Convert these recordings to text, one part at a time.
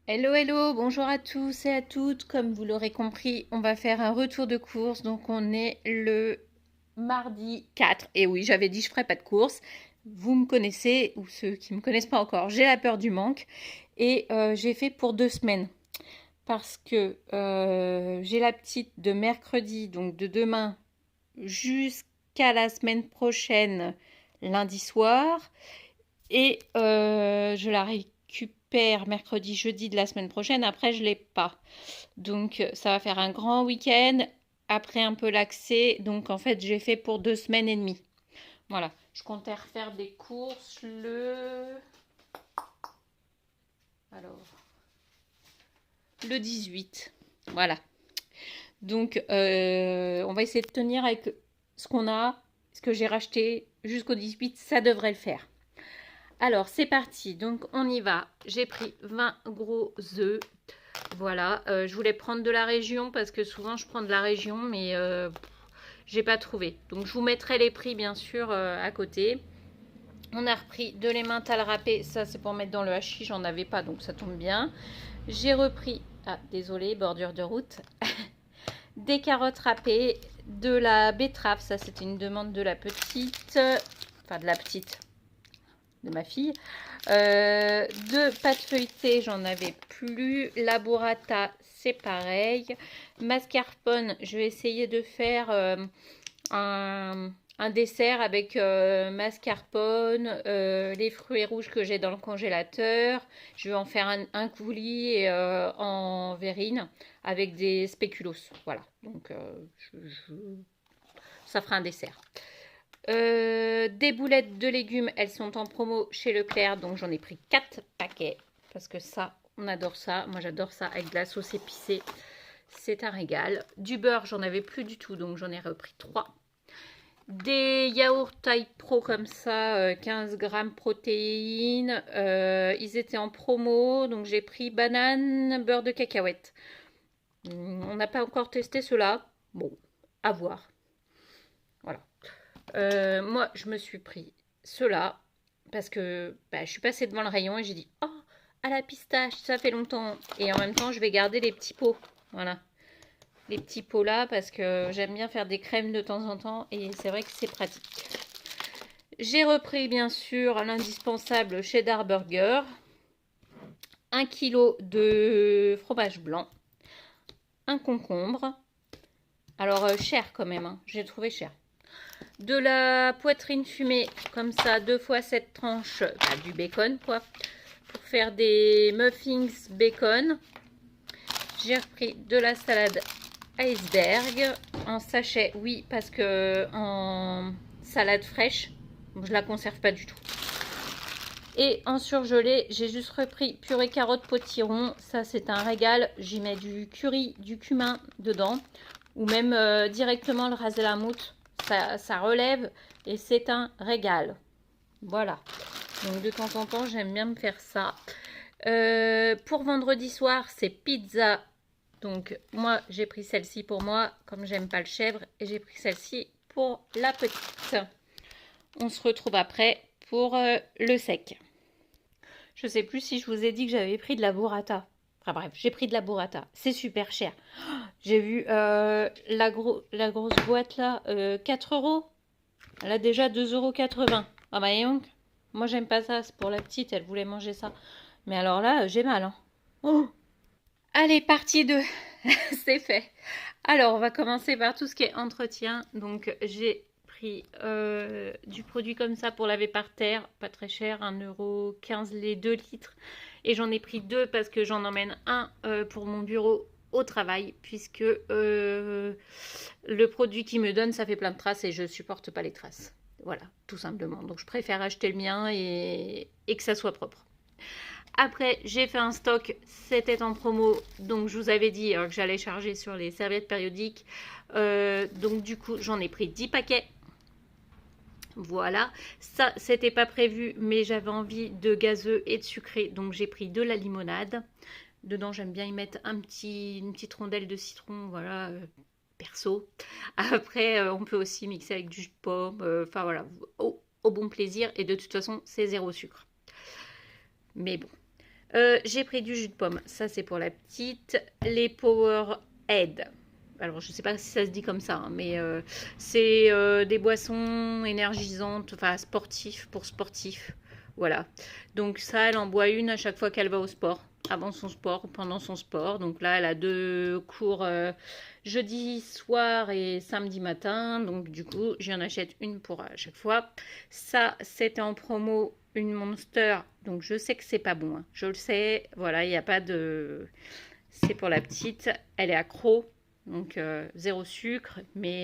Hello, hello, bonjour à tous et à toutes. Comme vous l'aurez compris, on va faire un retour de course. Donc, on est le mardi 4. Et oui, j'avais dit je ferais pas de course. Vous me connaissez, ou ceux qui ne me connaissent pas encore, j'ai la peur du manque. Et j'ai fait pour 2 semaines. Parce que j'ai la petite de mercredi, donc de demain, jusqu'à la semaine prochaine, lundi soir. Et je la récupère mercredi, jeudi de la semaine prochaine. Après, je ne l'ai pas. Donc, ça va faire un grand week-end. Après, un peu laxé. Donc, en fait, j'ai fait pour 2 semaines et demie. Voilà. Je comptais refaire des courses Alors, le 18. Voilà. Donc, on va essayer de tenir avec ce qu'on a, ce que j'ai racheté jusqu'au 18. Ça devrait le faire. Alors, c'est parti. Donc, on y va. J'ai pris 20 gros œufs. Voilà. Je voulais prendre de la région parce que souvent, je prends de la région, mais j'ai pas trouvé. Donc, je vous mettrai les prix, bien sûr, à côté. On a repris de l'emmental râpé. Ça, c'est pour mettre dans le hachis. J'en avais pas, donc ça tombe bien. J'ai repris... Ah, désolé, bordure de route. Des carottes râpées, de la betterave. Ça, c'était une demande de la petite... Enfin, de la petite... de ma fille. De pâte feuilletée, j'en avais plus. La burrata, c'est pareil. Mascarpone, je vais essayer de faire un dessert avec mascarpone, les fruits rouges que j'ai dans le congélateur. Je vais en faire un coulis en verrine avec des spéculoos. Voilà, donc ça fera un dessert. Des boulettes de légumes, elles sont en promo chez Leclerc, donc j'en ai pris 4 paquets parce que ça, on adore ça. Moi, j'adore ça avec de la sauce épicée. C'est un régal. Du beurre, j'en avais plus du tout, donc j'en ai repris 3. Des yaourts taille pro comme ça, 15 grammes protéines. Ils étaient en promo, donc j'ai pris banane, beurre de cacahuète. On n'a pas encore testé cela. Bon, à voir. Voilà. Moi, je me suis pris ceux-là parce que je suis passée devant le rayon et j'ai dit oh, à la pistache, ça fait longtemps. Et en même temps, je vais garder les petits pots. Voilà. Les petits pots là parce que j'aime bien faire des crèmes de temps en temps et c'est vrai que c'est pratique. J'ai repris bien sûr l'indispensable cheddar burger, 1 kg de fromage blanc, un concombre. Alors cher quand même, hein. J'ai trouvé cher. De la poitrine fumée, comme ça, 2 fois 7 tranches, du bacon, quoi, pour faire des muffins bacon. J'ai repris de la salade iceberg, en sachet, oui, parce que en salade fraîche, je la conserve pas du tout. Et en surgelé, j'ai juste repris purée carotte potiron, ça c'est un régal, j'y mets du curry, du cumin dedans, ou même directement le ras de la mousse. Ça relève et c'est un régal. Voilà. Donc de temps en temps, j'aime bien me faire ça. Pour vendredi soir, c'est pizza. Donc moi, j'ai pris celle-ci pour moi, comme j'aime pas le chèvre, et j'ai pris celle-ci pour la petite. On se retrouve après pour le sec. Je sais plus si je vous ai dit que j'avais pris de la burrata. Enfin bref, j'ai pris de la burrata. C'est super cher. J'ai vu la grosse boîte là, 4 euros. Elle a déjà 2,80 €. Ah bah donc, moi j'aime pas ça, c'est pour la petite, elle voulait manger ça. Mais alors là, j'ai mal. Hein. Oh. Allez, partie 2. C'est fait. Alors, on va commencer par tout ce qui est entretien. Donc, j'ai pris du produit comme ça pour laver par terre, pas très cher, 1,15 € les 2 litres. Et j'en ai pris 2 parce que j'en emmène un pour mon bureau au travail, puisque le produit qui me donne, ça fait plein de traces et je supporte pas les traces. Voilà, tout simplement. Donc, je préfère acheter le mien et que ça soit propre. Après, j'ai fait un stock, c'était en promo, donc je vous avais dit que j'allais charger sur les serviettes périodiques. Donc du coup, j'en ai pris 10 paquets. Voilà, ça, c'était pas prévu, mais j'avais envie de gazeux et de sucré, donc j'ai pris de la limonade. Dedans, j'aime bien y mettre une petite rondelle de citron, voilà, perso. Après, on peut aussi mixer avec du jus de pomme, enfin voilà, au bon plaisir. Et de toute façon, c'est zéro sucre. Mais bon. J'ai pris du jus de pomme. Ça, c'est pour la petite. Les Powerade. Alors, je ne sais pas si ça se dit comme ça, hein, mais c'est des boissons énergisantes, enfin sportifs pour sportifs. Voilà. Donc ça, elle en boit une à chaque fois qu'elle va au sport, avant son sport ou pendant son sport. Donc là, elle a 2 cours jeudi soir et samedi matin. Donc du coup, j'en achète une pour chaque fois. Ça, c'était en promo, une Monster. Donc je sais que c'est pas bon, hein. Je le sais. Voilà, il n'y a pas de... C'est pour la petite. Elle est accro. Donc 0 sucre. Mais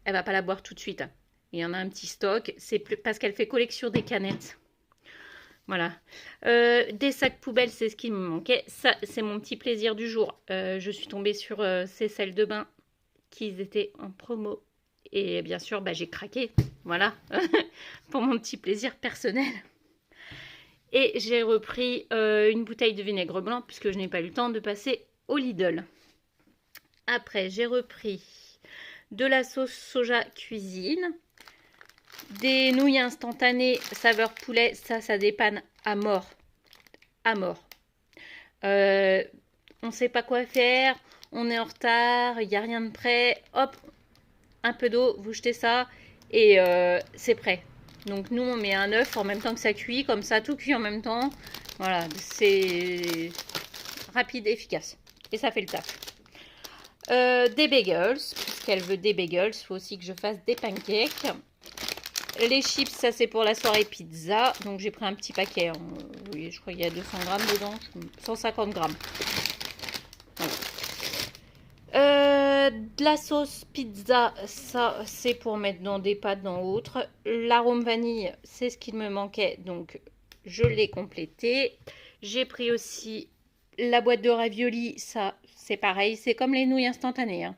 elle va pas la boire tout de suite, hein. Il y en a un petit stock. C'est parce qu'elle fait collection des canettes. Voilà. Des sacs poubelles, c'est ce qui me manquait. Ça, c'est mon petit plaisir du jour. Je suis tombée sur ces sels de bain qui étaient en promo. Et bien sûr, bah, j'ai craqué. Voilà. Pour mon petit plaisir personnel. Et j'ai repris une bouteille de vinaigre blanc puisque je n'ai pas eu le temps de passer au Lidl. Après, j'ai repris de la sauce soja cuisine. Des nouilles instantanées saveur poulet, ça dépanne à mort. À mort. On ne sait pas quoi faire, on est en retard, il n'y a rien de prêt. Hop, un peu d'eau, vous jetez ça et c'est prêt. Donc nous, on met un œuf en même temps que ça cuit, comme ça, tout cuit en même temps. Voilà, c'est rapide et efficace. Et ça fait le taf. Des bagels, puisqu'elle veut des bagels, il faut aussi que je fasse des pancakes. Les chips, ça c'est pour la soirée pizza. Donc j'ai pris un petit paquet. Oui, je crois qu'il y a 200 grammes dedans. 150 grammes. Voilà. De la sauce pizza, ça c'est pour mettre dans des pâtes, dans autres. L'arôme vanille, c'est ce qu'il me manquait. Donc je l'ai complété. J'ai pris aussi la boîte de raviolis. Ça c'est pareil. C'est comme les nouilles instantanées, hein.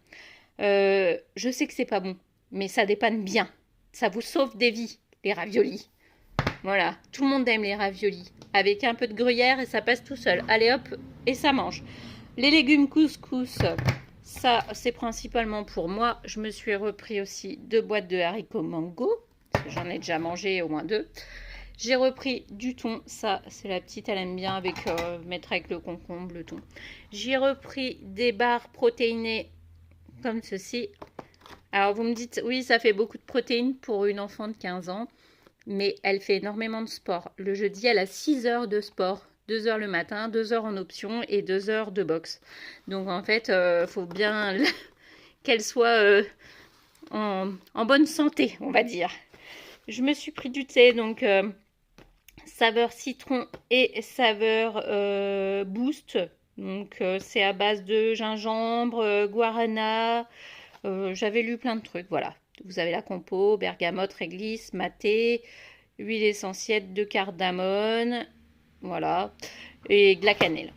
Je sais que c'est pas bon. Mais ça dépanne bien. Ça vous sauve des vies, les raviolis. Voilà, tout le monde aime les raviolis. Avec un peu de gruyère et ça passe tout seul. Allez hop, et ça mange. Les légumes couscous, ça c'est principalement pour moi. Je me suis repris aussi 2 boîtes de haricots mango. J'en ai déjà mangé au moins 2. J'ai repris du thon. Ça, c'est la petite, elle aime bien avec mettre avec le concombre, le thon. J'ai repris des barres protéinées comme ceci. Alors vous me dites, oui, ça fait beaucoup de protéines pour une enfant de 15 ans, mais elle fait énormément de sport. Le jeudi, elle a 6 heures de sport, 2 heures le matin, 2 heures en option et 2 heures de boxe. Donc en fait, faut bien qu'elle soit en bonne santé, on va dire. Je me suis pris du thé, donc saveur citron et saveur boost. Donc c'est à base de gingembre, guarana. J'avais lu plein de trucs, voilà. Vous avez la compo, bergamote, réglisse, maté, huile essentielle de cardamone, voilà, et de la cannelle.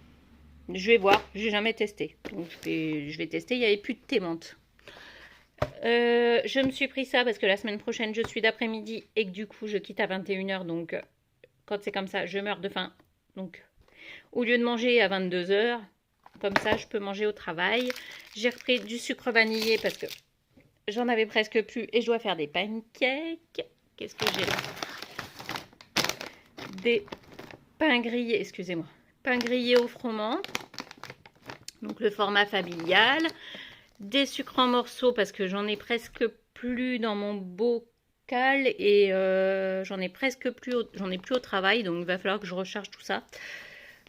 Je vais voir, j'ai jamais testé. Donc je vais tester, il n'y avait plus de thé menthe. Je me suis pris ça parce que la semaine prochaine, je suis d'après-midi et que du coup, je quitte à 21 h. Donc, quand c'est comme ça, je meurs de faim. Donc, au lieu de manger à 22 h, comme ça, je peux manger au travail. J'ai repris du sucre vanillé parce que j'en avais presque plus et je dois faire des pancakes. Qu'est-ce que j'ai là? Des pains grillés, excusez-moi. Pains grillés au froment. Donc le format familial. Des sucres en morceaux parce que j'en ai presque plus dans mon bocal et j'en ai presque plus, j'en ai plus au travail. Donc il va falloir que je recharge tout ça.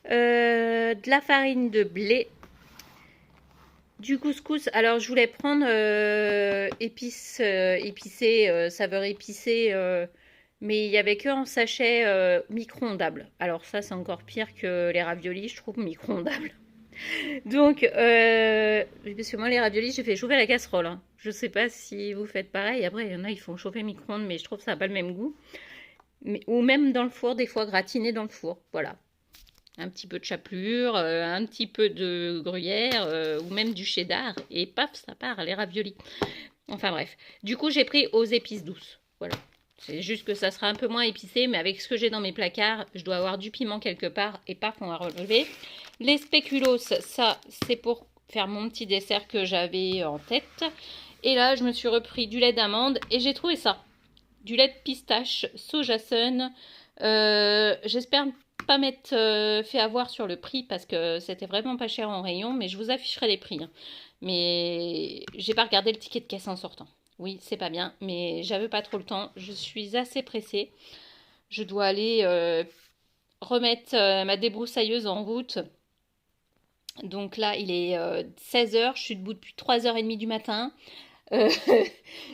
De la farine de blé, du couscous. Alors je voulais prendre épicé, saveur épicée, mais il n'y avait que en sachet micro-ondable. Alors ça c'est encore pire que les raviolis, je trouve, micro-ondables. Donc parce que moi les raviolis j'ai fait chauffer la casserole, hein. Je sais pas si vous faites pareil. Après il y en a ils font chauffer micro-ondes, mais je trouve que ça n'a pas le même goût. Ou même dans le four, des fois gratiné dans le four, voilà. Un petit peu de chapelure, un petit peu de gruyère ou même du cheddar et paf, ça part, les raviolis. Enfin bref, du coup j'ai pris aux épices douces, voilà. C'est juste que ça sera un peu moins épicé, mais avec ce que j'ai dans mes placards, je dois avoir du piment quelque part et paf, on va relever. Les spéculoos, ça c'est pour faire mon petit dessert que j'avais en tête. Et là, je me suis repris du lait d'amande et j'ai trouvé ça. Du lait de pistache, soja sun, J'espère pas m'être fait avoir sur le prix parce que c'était vraiment pas cher en rayon, mais je vous afficherai les prix, hein. Mais j'ai pas regardé le ticket de caisse en sortant. Oui, c'est pas bien, mais j'avais pas trop le temps. Je suis assez pressée. Je dois aller remettre ma débroussailleuse en route. Donc là, il est 16 heures. Je suis debout depuis 3h30 du matin. Euh,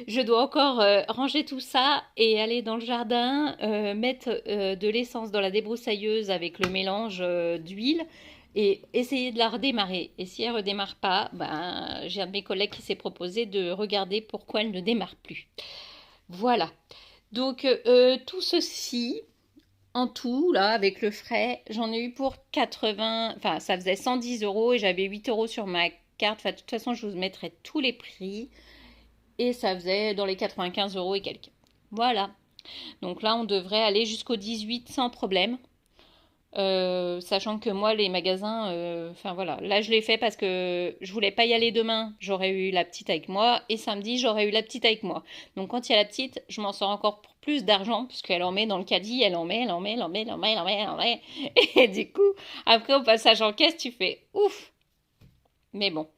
je dois encore ranger tout ça et aller dans le jardin, mettre de l'essence dans la débroussailleuse avec le mélange d'huile et essayer de la redémarrer. Et si elle ne redémarre pas, ben, j'ai un de mes collègues qui s'est proposé de regarder pourquoi elle ne démarre plus. Voilà. Donc tout ceci, en tout, là, avec le frais, j'en ai eu pour 80, enfin ça faisait 110 euros et j'avais 8 euros sur ma carte. Enfin, de toute façon, je vous mettrai tous les prix. Et ça faisait dans les 95 euros et quelques. Voilà. Donc là, on devrait aller jusqu'au 18 sans problème. Sachant que moi, les magasins, enfin voilà, là je l'ai fait parce que je voulais pas y aller demain, j'aurais eu la petite avec moi, et samedi j'aurais eu la petite avec moi. Donc quand il y a la petite, je m'en sors encore pour plus d'argent, puisqu'elle en met dans le caddie, elle en met, elle en met, elle en met, elle en met, elle en met, elle en met. Et du coup, après au passage en caisse, tu fais ouf. Mais bon,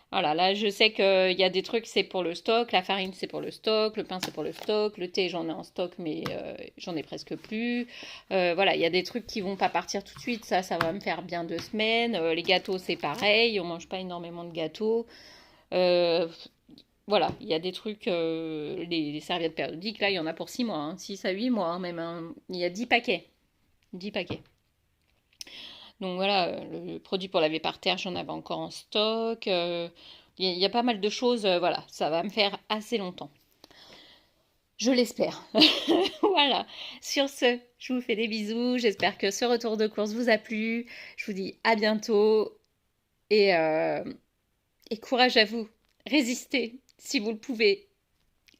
voilà, là je sais qu'il y a des trucs, c'est pour le stock, la farine c'est pour le stock, le pain c'est pour le stock, le thé j'en ai en stock mais j'en ai presque plus. Voilà, il y a des trucs qui vont pas partir tout de suite, ça va me faire bien 2 semaines. Les gâteaux c'est pareil, on mange pas énormément de gâteaux. Euh, voilà, il y a des trucs, les serviettes périodiques, là il y en a pour 6 mois, hein, 6 à 8 mois, hein, même, hein. Il y a 10 paquets. 10 paquets. Donc voilà, le produit pour laver par terre, j'en avais encore en stock. Il y a pas mal de choses, voilà, ça va me faire assez longtemps. Je l'espère. Voilà. Sur ce, je vous fais des bisous. J'espère que ce retour de course vous a plu. Je vous dis à bientôt et, euh, et courage à vous. Résistez si vous le pouvez.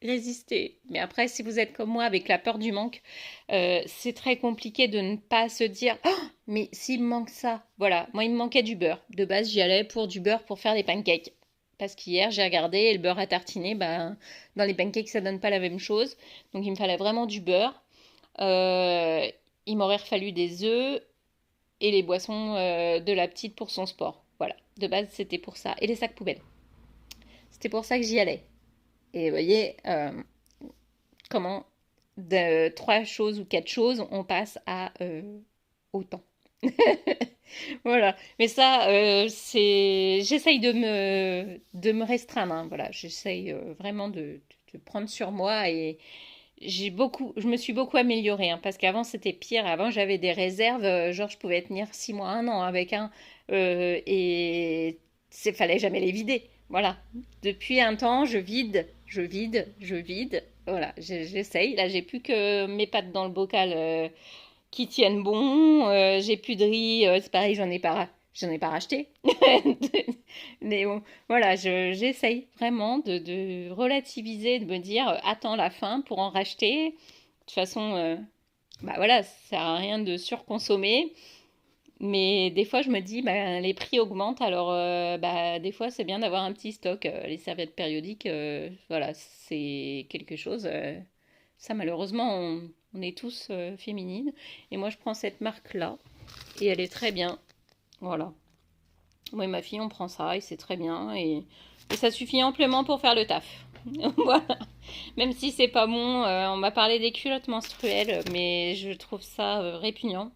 Résistez. Mais après, si vous êtes comme moi avec la peur du manque, c'est très compliqué de ne pas se dire oh, mais s'il me manque ça. Voilà, moi il me manquait du beurre. De base, j'y allais pour du beurre pour faire des pancakes. Parce qu'hier, j'ai regardé et le beurre à tartiner, ben, dans les pancakes, ça donne pas la même chose. Donc il me fallait vraiment du beurre. Euh, il m'aurait fallu des œufs et les boissons de la petite pour son sport. Voilà, de base, c'était pour ça. Et les sacs poubelles. C'était pour ça que j'y allais. Et vous voyez, comment de 3 choses ou 4 choses, on passe à autant. Voilà. Mais ça, j'essaye de me restreindre, hein. Voilà, j'essaye vraiment de prendre sur moi et je me suis beaucoup améliorée, hein, parce qu'avant c'était pire. Avant j'avais des réserves, genre je pouvais tenir 6 mois, un an avec un, et fallait jamais les vider. Voilà. Depuis un temps, je vide, je vide, je vide. Voilà, j'essaye. Là, j'ai plus que mes pâtes dans le bocal qui tiennent bon. J'ai plus de riz, c'est pareil, j'en ai pas racheté. Mais bon, voilà, j'essaye vraiment de relativiser, de me dire, attends la fin pour en racheter. De toute façon, bah voilà, ça sert à rien de surconsommer. Mais des fois, je me dis, bah, les prix augmentent, alors bah, des fois, c'est bien d'avoir un petit stock. Les serviettes périodiques, voilà, c'est quelque chose. Ça, malheureusement, on est tous féminines. Et moi, je prends cette marque-là. Et elle est très bien. Voilà. Moi et ma fille, on prend ça et c'est très bien. Et ça suffit amplement pour faire le taf. Voilà. Même si c'est pas bon, on m'a parlé des culottes menstruelles, mais je trouve ça répugnant.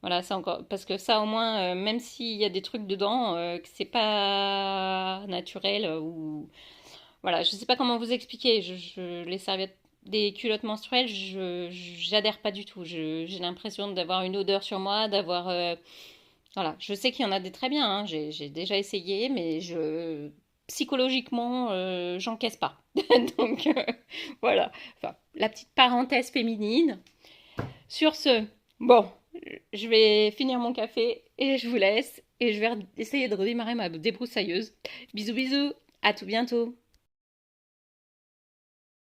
Voilà, c'est encore parce que ça au moins, même s'il y a des trucs dedans, que c'est pas naturel ou voilà, je sais pas comment vous expliquer. Les serviettes, des culottes menstruelles, j'adhère pas du tout. J'ai l'impression d'avoir une odeur sur moi, d'avoir voilà. Je sais qu'il y en a des très bien, hein. J'ai déjà essayé, mais psychologiquement, j'encaisse pas. Donc voilà. Enfin, la petite parenthèse féminine. Sur ce, bon, je vais finir mon café et je vous laisse et je vais essayer de redémarrer ma débroussailleuse. Bisous bisous, à tout bientôt.